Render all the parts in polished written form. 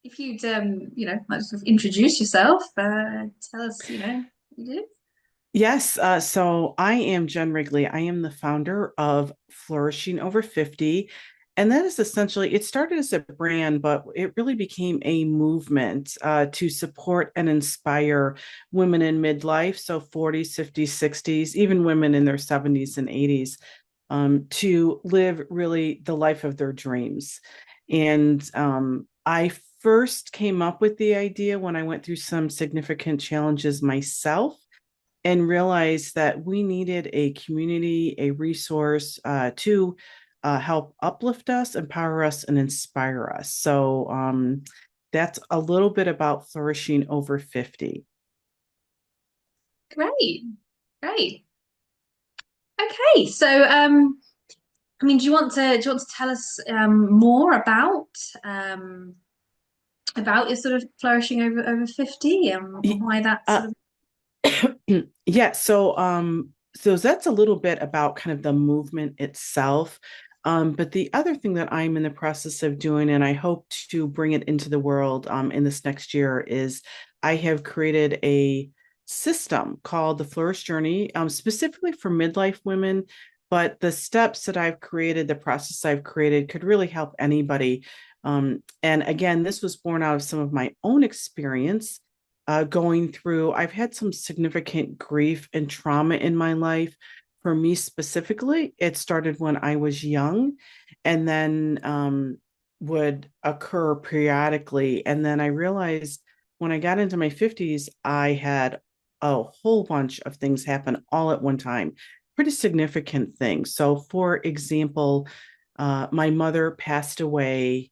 if you'd like sort of introduce yourself, tell us, what you do. Yes, so I am Jen Rigley. I am the founder of Flourishing Over 50. And that is essentially, it started as a brand, but it really became a movement to support and inspire women in midlife, so 40s, 50s, 60s, even women in their 70s and 80s, to live really the life of their dreams. And I first came up with the idea when I went through some significant challenges myself and realized that we needed a community, a resource to help uplift us, empower us, and inspire us. So that's a little bit about flourishing over 50. Great, great. Okay, so I mean, do you want to tell us more about your sort of flourishing over 50 and why that Uh, sort of yeah, so that's a little bit about kind of the movement itself. But the other thing that I'm in the process of doing, and I hope to bring it into the world in this next year, is I have created a system called the Flourish Journey, specifically for midlife women. But the steps that I've created, the process I've created, could really help anybody. And again, this was born out of some of my own experience going through. I've had some significant grief and trauma in my life. For me specifically, it started when I was young and then would occur periodically. And then I realized when I got into my 50s, I had a whole bunch of things happen all at one time, pretty significant things. So, for example, my mother passed away.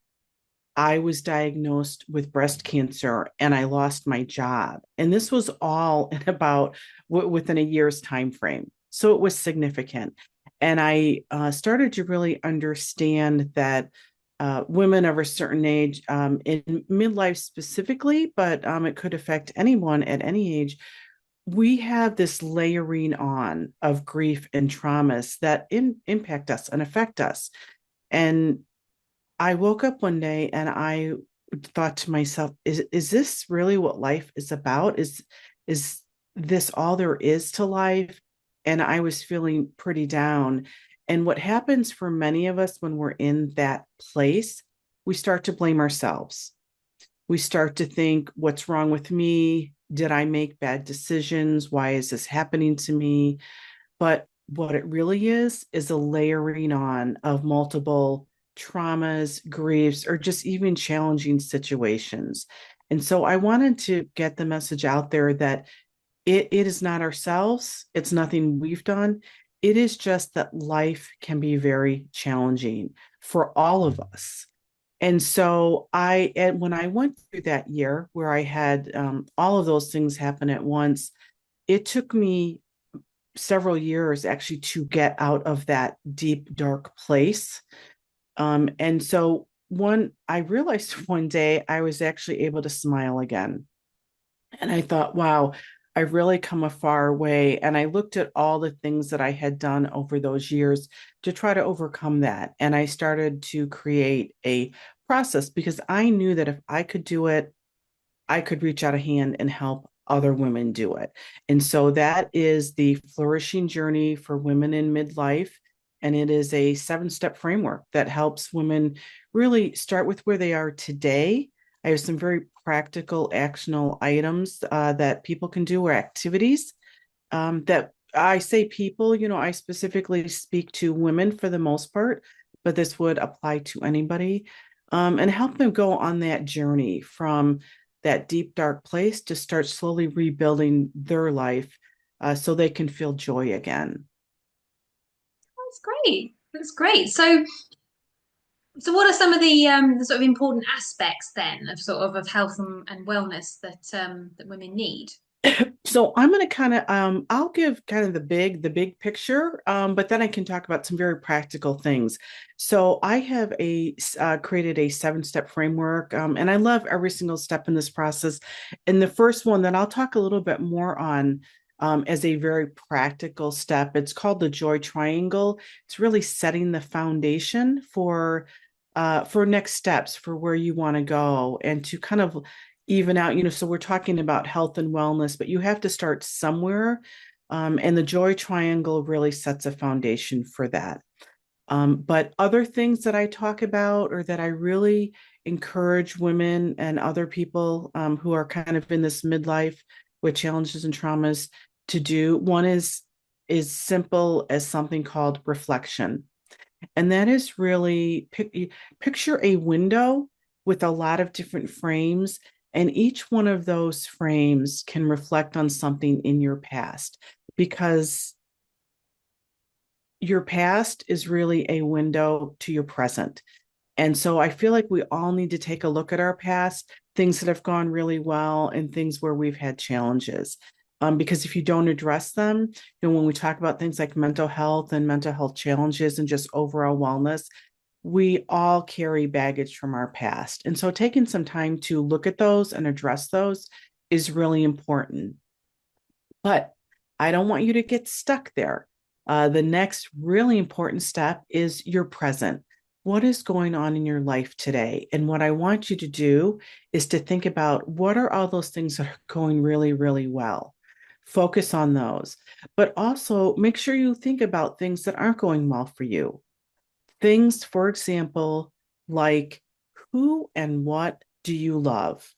I was diagnosed with breast cancer and I lost my job. And this was all in about within a year's time frame. So it was significant. And I started to really understand that women of a certain age, in midlife specifically, but it could affect anyone at any age, we have this layering on of grief and traumas that impact us and affect us. And I woke up one day and I thought to myself, is this really what life is about? Is this all there is to life? And I was feeling pretty down. And what happens for many of us when we're in that place, we start to blame ourselves. We start to think, what's wrong with me? Did I make bad decisions? Why is this happening to me? But what it really is a layering on of multiple traumas, griefs, or just even challenging situations. And so I wanted to get the message out there that it is not ourselves, it's nothing we've done. It is just that life can be very challenging for all of us. And so and when I went through that year where I had all of those things happen at once, it took me several years actually to get out of that deep, dark place. And so I realized one day I was actually able to smile again. And I thought, wow, I've really come a far way. And I looked at all the things that I had done over those years to try to overcome that. And I started to create a process because I knew that if I could do it, I could reach out a hand and help other women do it. And so that is the flourishing journey for women in midlife. And it is a 7 step framework that helps women really start with where they are today. I have some very practical, actionable items that people can do or activities that I say people, I specifically speak to women for the most part, but this would apply to anybody and help them go on that journey from that deep, dark place to start slowly rebuilding their life so they can feel joy again. that's great. That's great. So what are some of the sort of important aspects then of of health and wellness that women need? So I'm going to kind of I'll give kind of the big picture, but then I can talk about some very practical things. So I have created a 7 step framework, and I love every single step in this process. And the first one that I'll talk a little bit more on as a very practical step, it's called the Joy Triangle. It's really setting the foundation for for next steps for where you want to go and to kind of even out, so we're talking about health and wellness, but you have to start somewhere. And the joy triangle really sets a foundation for that. But other things that I talk about or that I really encourage women and other people who are kind of in this midlife with challenges and traumas to do. One is simple as something called reflection. And that is really picture a window with a lot of different frames, and each one of those frames can reflect on something in your past because your past is really a window to your present. And so I feel like we all need to take a look at our past, things that have gone really well and things where we've had challenges. Because if you don't address them, when we talk about things like mental health and mental health challenges and just overall wellness, we all carry baggage from our past. And so taking some time to look at those and address those is really important. But I don't want you to get stuck there. The next really important step is your present. What is going on in your life today? And what I want you to do is to think about what are all those things that are going really, really well. Focus on those, but also make sure you think about things that aren't going well for you. Things, for example, like who and what do you love?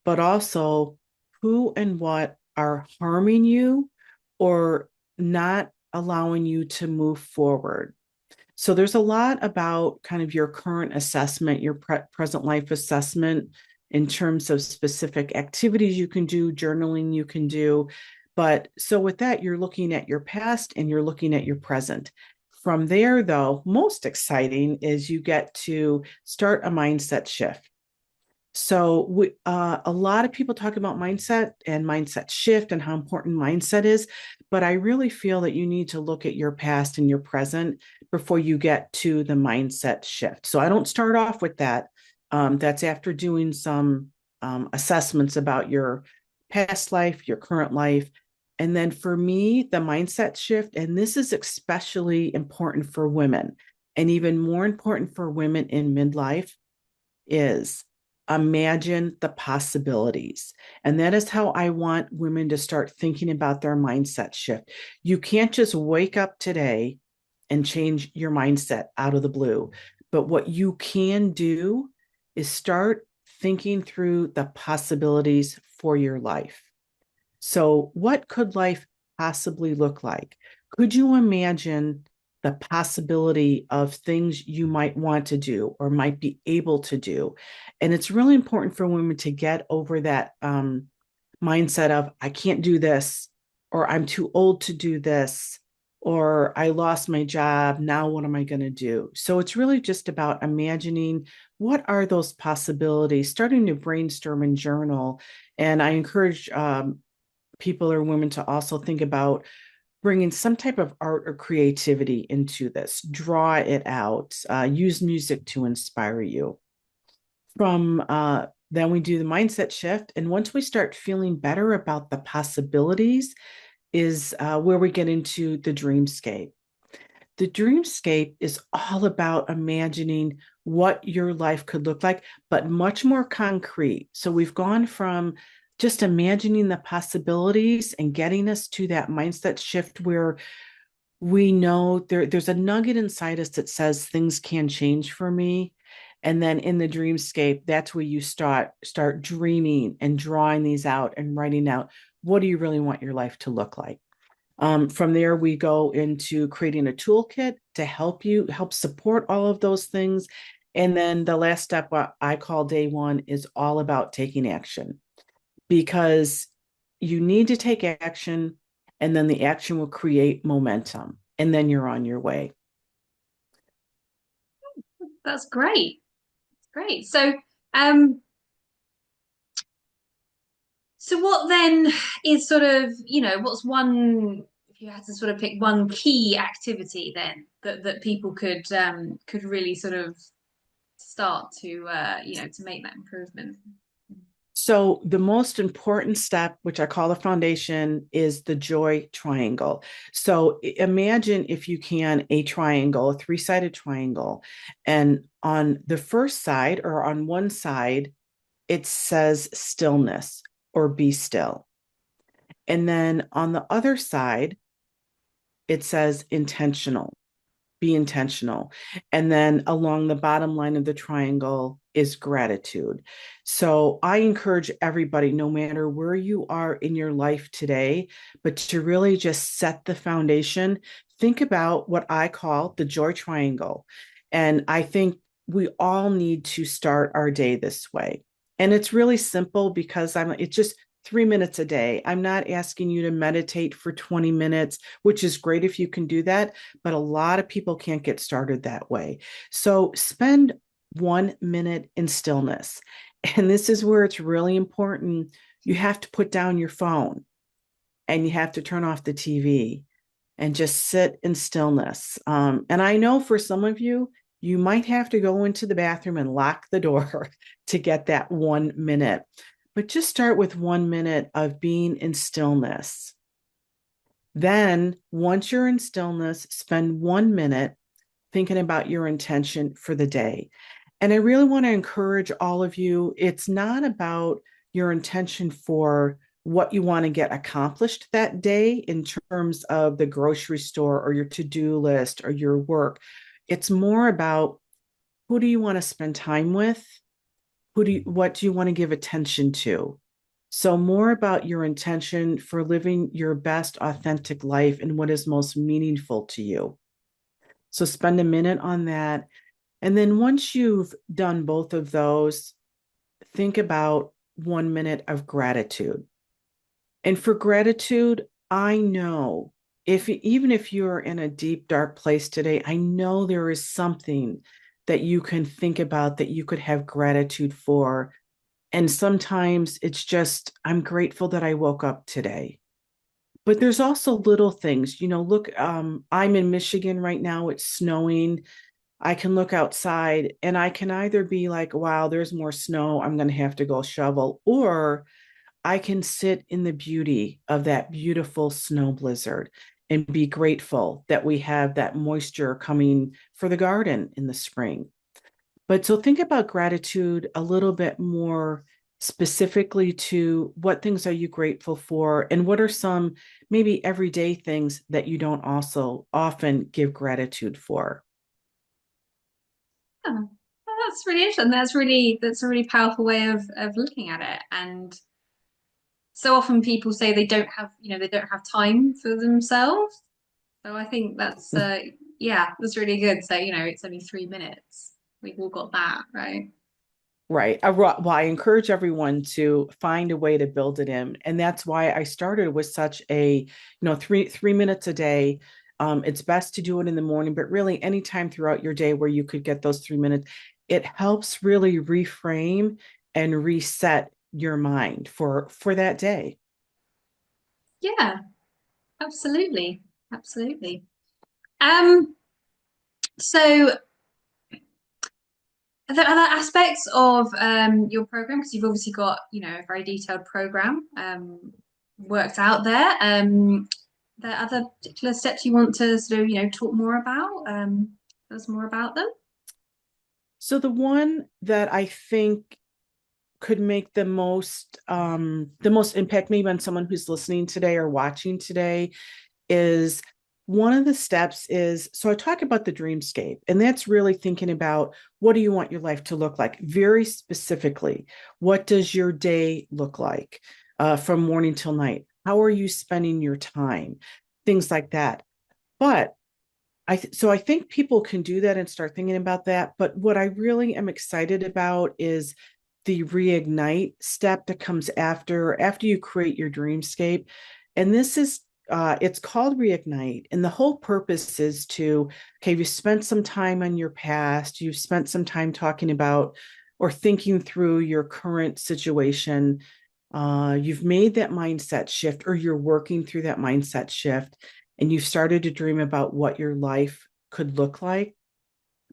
But also who and what are harming you or not allowing you to move forward. So there's a lot about kind of your current assessment, your present life assessment in terms of specific activities you can do, journaling you can do. But so with that, you're looking at your past and you're looking at your present. From there, though, most exciting is you get to start a mindset shift. So a lot of people talk about mindset and mindset shift and how important mindset is, but I really feel that you need to look at your past and your present before you get to the mindset shift. So I don't start off with that. That's after doing some assessments about your past life, your current life. And then for me, the mindset shift, and this is especially important for women and even more important for women in midlife is imagine the possibilities. And that is how I want women to start thinking about their mindset shift. You can't just wake up today and change your mindset out of the blue. But what you can do is start thinking through the possibilities for your life. So, what could life possibly look like? Could you imagine the possibility of things you might want to do or might be able to do? And it's really important for women to get over that mindset of, I can't do this, or I'm too old to do this, or I lost my job. Now, what am I going to do? So, it's really just about imagining what are those possibilities, starting to brainstorm and journal. And I encourage people or women to also think about bringing some type of art or creativity into this, draw it out, use music to inspire you. From then we do the mindset shift. And once we start feeling better about the possibilities, is where we get into the dreamscape. The dreamscape is all about imagining what your life could look like, but much more concrete. So we've gone from just imagining the possibilities and getting us to that mindset shift where we know there's a nugget inside us that says things can change for me. And then in the dreamscape, that's where you start dreaming and drawing these out and writing out what do you really want your life to look like. From there, we go into creating a toolkit to help support all of those things. And then the last step, what I call day one, is all about taking action because you need to take action and then the action will create momentum and then you're on your way. That's great. Great. Um, so what then is sort of, what's one, if you had to sort of pick one key activity then that people could really sort of start to to make that improvement? So, the most important step, which I call the foundation, is the joy triangle. So, imagine, if you can, a triangle, a three-sided triangle. And on the first side, or on one side, it says stillness or be still. And then on the other side, it says intentional, be intentional. And then along the bottom line of the triangle is gratitude. So I encourage everybody, no matter where you are in your life today, but to really just set the foundation, think about what I call the joy triangle. And I think we all need to start our day this way. And it's really simple because it's just 3 minutes a day. I'm not asking you to meditate for 20 minutes, which is great if you can do that, but a lot of people can't get started that way. So spend 1 minute in stillness. And this is where it's really important. You have to put down your phone and you have to turn off the TV and just sit in stillness. And I know for some of you, you might have to go into the bathroom and lock the door to get that 1 minute. But just start with 1 minute of being in stillness. Then, once you're in stillness, spend 1 minute thinking about your intention for the day. And I really want to encourage all of you, it's not about your intention for what you want to get accomplished that day in terms of the grocery store or your to-do list or your work. It's more about, who do you want to spend time with? What do you want to give attention to? So more about your intention for living your best authentic life and what is most meaningful to you. So spend a minute on that. And then once you've done both of those, think about 1 minute of gratitude. And for gratitude, I know, if even if you're in a deep dark place today, I know there is something that you can think about that you could have gratitude for. And sometimes it's just, I'm grateful that I woke up today. But there's also little things, look, I'm in Michigan right now, it's snowing. I can look outside and I can either be like, wow, there's more snow, I'm going to have to go shovel, or I can sit in the beauty of that beautiful snow blizzard and be grateful that we have that moisture coming for the garden in the spring. But so think about gratitude a little bit more specifically, to what things are you grateful for, and what are some maybe everyday things that you don't also often give gratitude for. Oh, well, that's really interesting. That's a really powerful way of looking at it. And so often people say they don't have time for themselves. So I think that's yeah, that's really good. So, it's only 3 minutes. We've all got that, right? Right. Well, I encourage everyone to find a way to build it in. And that's why I started with such a, three minutes a day. It's best to do it in the morning, but really anytime throughout your day where you could get those 3 minutes, it helps really reframe and reset your mind for that day. Yeah, absolutely. Absolutely. Um, so are there other aspects of your program? Because you've obviously got, a very detailed program worked out there. There are other particular steps you want to sort of, talk more about? Tell us more about them? So the one that I think could make the most impact maybe on someone who's listening today or watching today is, one of the steps is, so I talk about the dreamscape, and that's really thinking about, what do you want your life to look like? Very specifically, what does your day look like, from morning till night? How are you spending your time? Things like that. But so I think people can do that and start thinking about that. But what I really am excited about is the reignite step that comes after you create your dreamscape. And this is, it's called reignite, and the whole purpose is to, okay, you've spent some time on your past, you've spent some time talking about or thinking through your current situation, you've made that mindset shift, or you're working through that mindset shift, and you've started to dream about what your life could look like.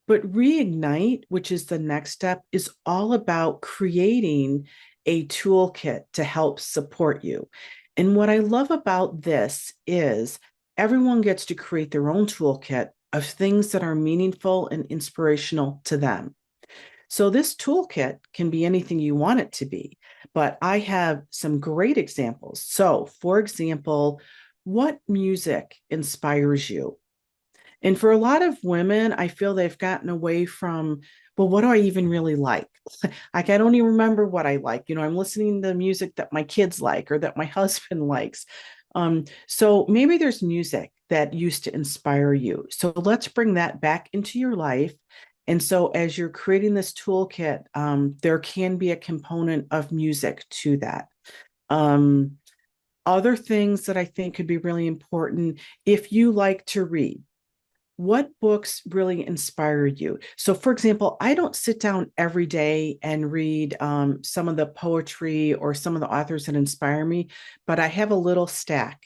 But reignite, which is the next step, is all about creating a toolkit to help support you. And what I love about this is everyone gets to create their own toolkit of things that are meaningful and inspirational to them. So this toolkit can be anything you want it to be, but I have some great examples. So, for example, what music inspires you? And for a lot of women, I feel they've gotten away from, well, what do I even really like? Like, I don't even remember what I like. I'm listening to music that my kids like or that my husband likes. So maybe there's music that used to inspire you. So let's bring that back into your life. And so as you're creating this toolkit, there can be a component of music to that. Um, Other things that I think could be really important if you like to read, what books really inspire you? So, for example, I don't sit down every day and read some of the poetry or some of the authors that inspire me, but I have a little stack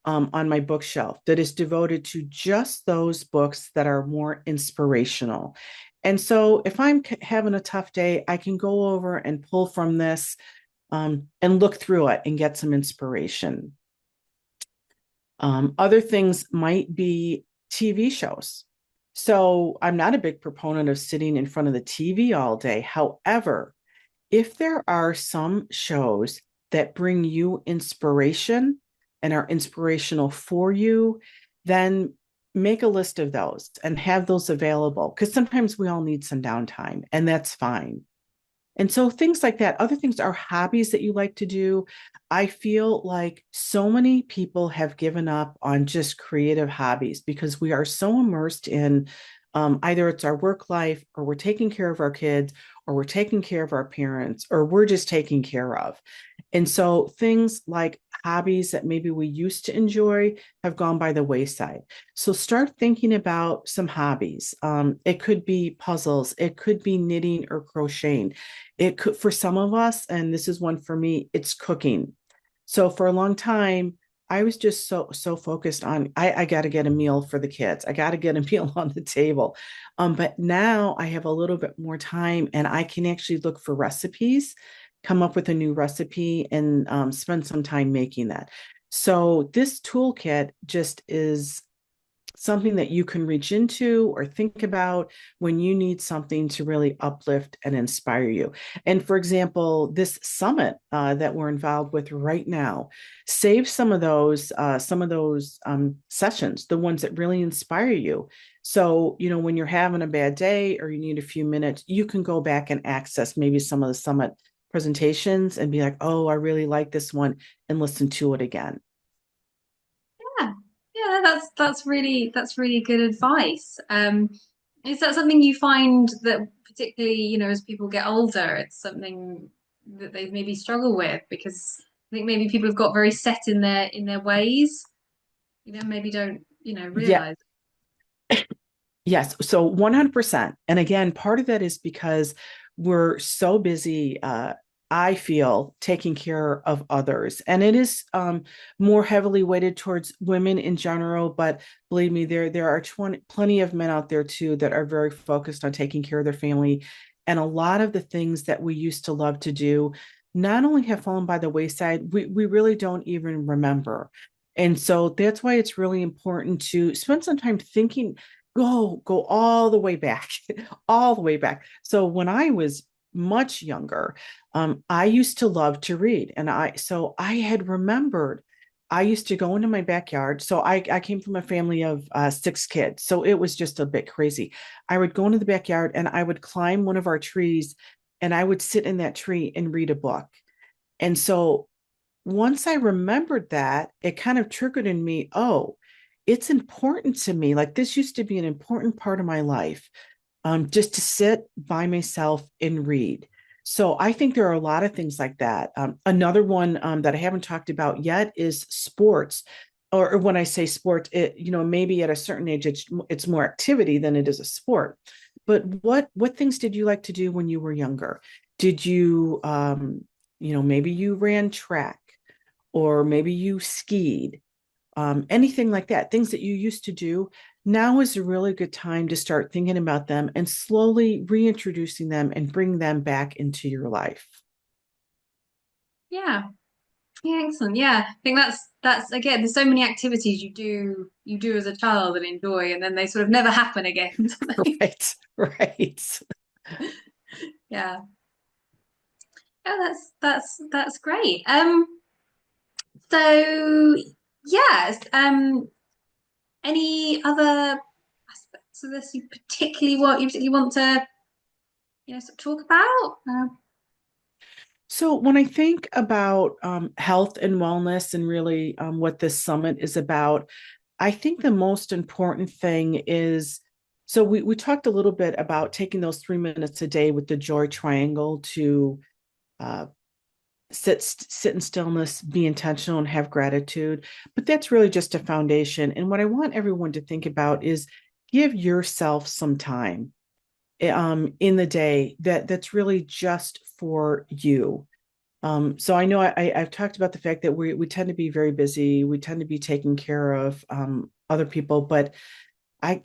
on my bookshelf that is devoted to just those books that are more inspirational. And so, if I'm having a tough day, I can go over and pull from this and look through it and get some inspiration. Other things might be TV shows. So I'm not a big proponent of sitting in front of the TV all day. However, if there are some shows that bring you inspiration and are inspirational for you, then make a list of those and have those available because sometimes we all need some downtime, and that's fine. And so things like that, other things are hobbies that you like to do. I feel like so many people have given up on just creative hobbies because we are so immersed in either it's our work life or we're taking care of our kids or we're taking care of our parents or we're just taking care of. And so things like hobbies that maybe we used to enjoy have gone by the wayside. So start thinking about some hobbies. It could be puzzles, it could be knitting or crocheting. It could, for some of us, and this is one for me, it's cooking. So for a long time, I was just so focused on I got to get a meal for the kids. I got to get a meal on the table. But now I have a little bit more time and I can actually look for recipes, come up with a new recipe, and spend some time making that. So this toolkit just is something that you can reach into or think about when you need something to really uplift and inspire you. And for example, this summit that we're involved with right now, save some of those sessions, the ones that really inspire you. So, when you're having a bad day or you need a few minutes, you can go back and access maybe some of the summit presentations and be like, oh, I really like this one, and listen to it again. Yeah, yeah, that's really good advice. Is that something you find that particularly, as people get older, it's something that they maybe struggle with because I think maybe people have got very set in their ways, maybe don't, Yeah, realize. yes, so 100%. And again, part of that is because we're so busy, I feel, taking care of others. And it is more heavily weighted towards women in general. But believe me, there are plenty of men out there too that are very focused on taking care of their family. And a lot of the things that we used to love to do not only have fallen by the wayside, we really don't even remember. And so that's why it's really important to spend some time thinking, go all the way back, all the way back. So when I was much younger, I used to love to read, and I had remembered. I used to go into my backyard. So I came from a family of 6 kids, so it was just a bit crazy. I would go into the backyard and I would climb one of our trees, and I would sit in that tree and read a book. And so once I remembered that, it kind of triggered in me, oh, it's important to me. Like this used to be an important part of my life, just to sit by myself and read. So I think there are a lot of things like that. Another one that I haven't talked about yet is sports. Or when I say sports, maybe at a certain age it's more activity than it is a sport. But what things did you like to do when you were younger? Did you maybe you ran track or maybe you skied, anything like that, things that you used to do. Now is a really good time to start thinking about them and slowly reintroducing them and bring them back into your life. Yeah. Yeah, excellent. Yeah, I think that's again. There's so many activities you do as a child and enjoy, and then they sort of never happen again. Do they? Right, right. Yeah. Oh, that's great. So yes. Any other aspects of this you particularly want to sort of talk about? So when I think about health and wellness and really what this summit is about, I think the most important thing is so we talked a little bit about taking those 3 minutes a day with the joy triangle to uh, sit in stillness, be intentional, and have gratitude. But that's really just a foundation. And what I want everyone to think about is give yourself some time in the day that's really just for you. So I know I've talked about the fact that we tend to be very busy. We tend to be taking care of other people, but I'm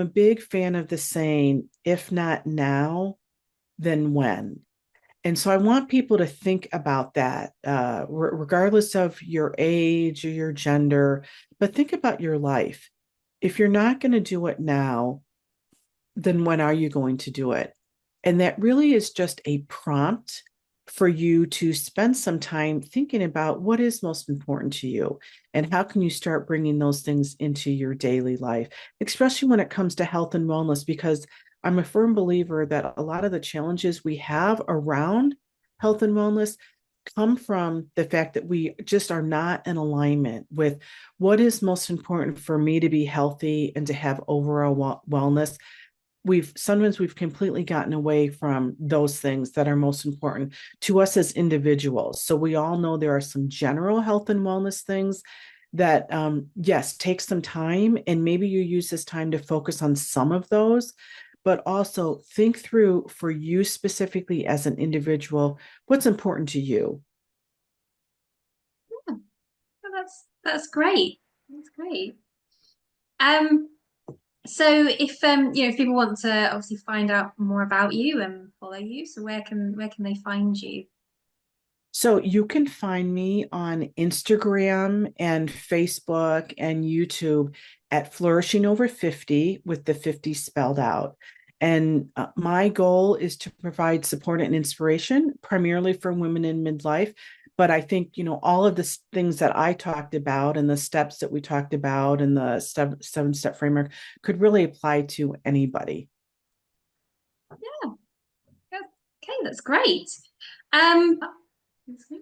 a big fan of the saying, if not now, then when? And so I want people to think about that, regardless of your age or your gender, but think about your life. If you're not going to do it now, then when are you going to do it? And that really is just a prompt for you to spend some time thinking about what is most important to you and how can you start bringing those things into your daily life, especially when it comes to health and wellness, because I'm a firm believer that a lot of the challenges we have around health and wellness come from the fact that we just are not in alignment with what is most important for me to be healthy and to have overall wellness. We've completely gotten away from those things that are most important to us as individuals. So we all know there are some general health and wellness things that yes, take some time, and maybe you use this time to focus on some of those, but also think through for you specifically as an individual what's important to you. Yeah, that's great. That's great. Um, so if people want to obviously find out more about you and follow you, so where can they find you? So you can find me on Instagram and Facebook and YouTube at Flourishing Over 50 with the 50 spelled out. And my goal is to provide support and inspiration primarily for women in midlife. But I think, all of the things that I talked about and the steps that we talked about and the seven-step framework could really apply to anybody. Yeah. Okay, that's great. Um,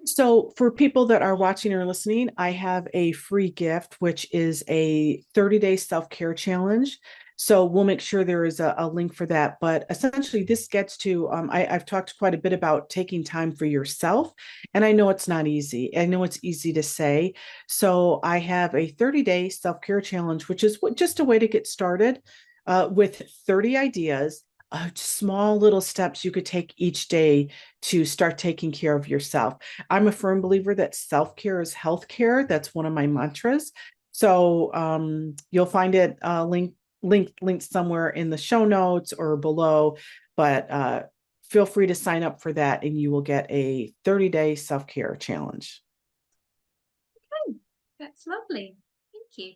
So, for people that are watching or listening, I have a free gift, which is a 30-day self care challenge. So, we'll make sure there is a link for that. But essentially, this gets to I've talked quite a bit about taking time for yourself. And I know it's not easy. I know it's easy to say. So, I have a 30-day self care challenge, which is just a way to get started with 30 ideas. Small little steps you could take each day to start taking care of yourself. I'm a firm believer that self care is health care. That's one of my mantras. So you'll find it linked somewhere in the show notes or below. But feel free to sign up for that, and you will get a 30-day self care challenge. that's lovely. Thank you.